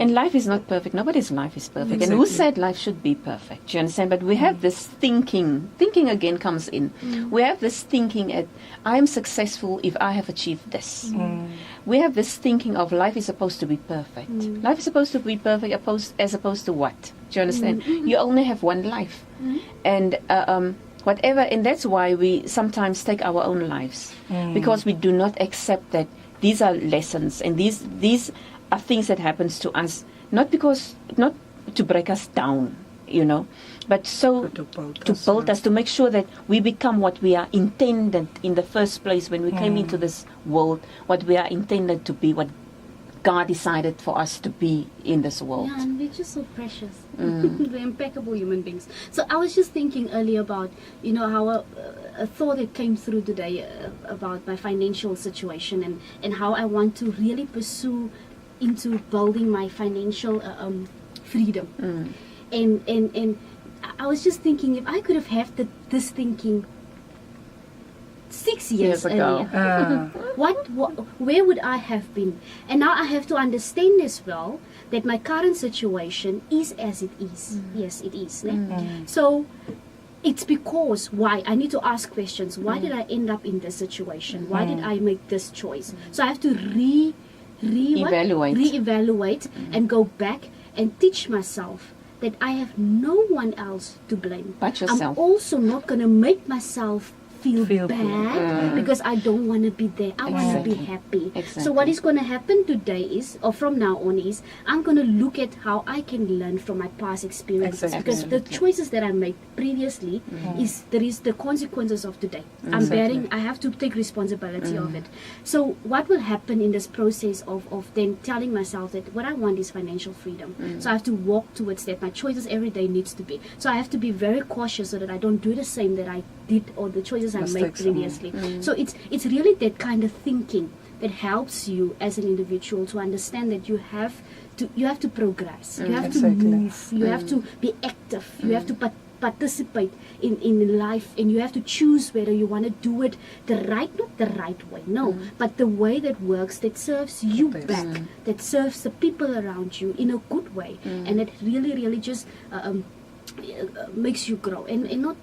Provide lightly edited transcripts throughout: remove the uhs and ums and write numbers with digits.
And life is not perfect. Nobody's life is perfect. Exactly. And who said life should be perfect? Do you understand? But we have this thinking. Thinking again comes in. We have this thinking at, I am successful if I have achieved this. We have this thinking of life is supposed to be perfect. Life is supposed to be perfect as opposed to what? Do you understand? You only have one life. And whatever, and that's why we sometimes take our own lives. Because we do not accept that these are lessons and these are things that happens to us, not to break us down, you know, but so to build us, to make sure that we become what we are intended in the first place when we came into this world, what we are intended to be, what God decided for us to be in this world. Yeah, and we're just so precious. We're impeccable human beings. So I was just thinking earlier about, you know, how a thought that came through today about my financial situation and how I want to really pursue into building my financial freedom. And I was just thinking, if I could have had this thinking 6 years ago, earlier, where would I have been? And now I have to understand as well that my current situation is as it is. Yes, it is. So it's because why I need to ask questions. Why did I end up in this situation? Why did I make this choice? So I have to reevaluate and go back and teach myself that I have no one else to blame. But yourself. I'm also not going to make myself feel bad because I don't want to be there. I want to be happy. So what is going to happen today is, or from now on is, I'm going to look at how I can learn from my past experiences because the choices that I made previously there is the consequences of today. I have to take responsibility of it. So what will happen in this process of then telling myself that what I want is financial freedom. So I have to walk towards that. My choices every day needs to be. So I have to be very cautious so that I don't do the same that I did or the choices I made previously. So it's really that kind of thinking that helps you as an individual to understand that you have to progress, you have to move, you have to be active, you have to participate in life, and you have to choose whether you want to do it not the right way, but the way that works, that serves you back, that serves the people around you in a good way, and that really just makes you grow and not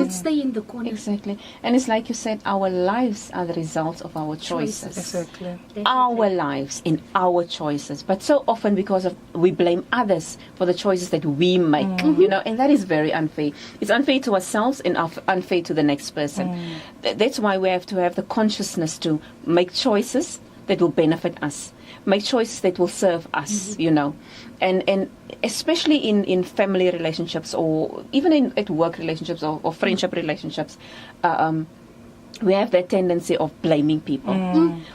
stay in the corner. Exactly. And it's like you said, our lives are the results of our choices. Exactly. Our lives in our choices. But so often because we blame others for the choices that we make, you know, and that is very unfair. It's unfair to ourselves and unfair to the next person. That's why we have to have the consciousness to make choices that will benefit us, make choices that will serve us, you know, and especially in family relationships or even at work relationships or friendship relationships, we have that tendency of blaming people.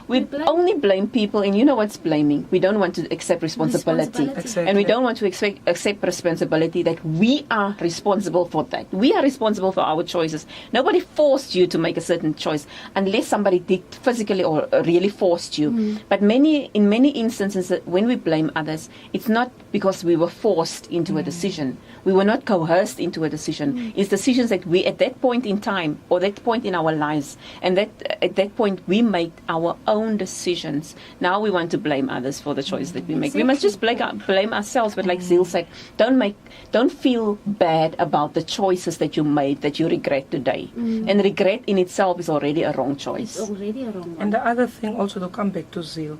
We only blame people, and you know what's blaming? We don't want to accept responsibility. Exactly. And we don't want to accept responsibility that we are responsible for that. We are responsible for our choices. Nobody forced you to make a certain choice unless somebody did physically or really forced you. But in many instances, when we blame others, it's not because we were forced into a decision. We were not coerced into a decision. It's decisions that we, at that point in time, or that point in our lives, and that at that point we make our own decisions. Now we want to blame others for the choice that we make. We must just blame ourselves. But like Zil said, don't feel bad about the choices that you made that you regret today. And regret in itself is already a wrong choice. It's already a wrong one. And the other thing also, to come back to Zil,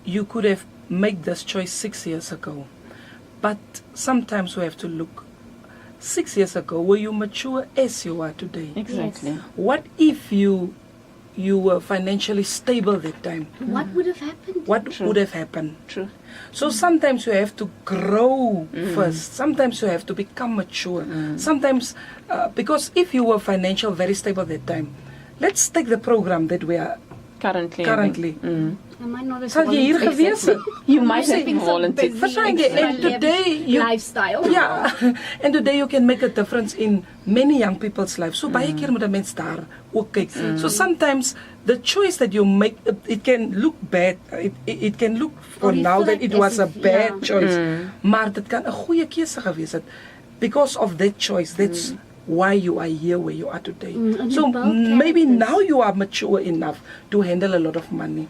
you could have made this choice 6 years ago. But sometimes we have to look 6 years ago, were you mature as you are today? Exactly. Yes. What if you were financially stable that time? What would have happened? What would have happened? True. So sometimes you have to grow first. Sometimes you have to become mature. Sometimes, because if you were financially very stable that time, let's take the program that we are currently. Am I not a Sal jy hier gewees het? You might have volunteered. Verstaan jy? And today you lifestyle. Yeah, and today you can make a difference in many young people's lives. So baie keer moet 'n mens daar ook kyk. So sometimes the choice that you make, it can look bad. It can look for now that it was a bad choice. Maar dit kan 'n goeie keuse gewees het because of that choice. That's why you are here where you are today. So maybe now you are mature enough to handle a lot of money.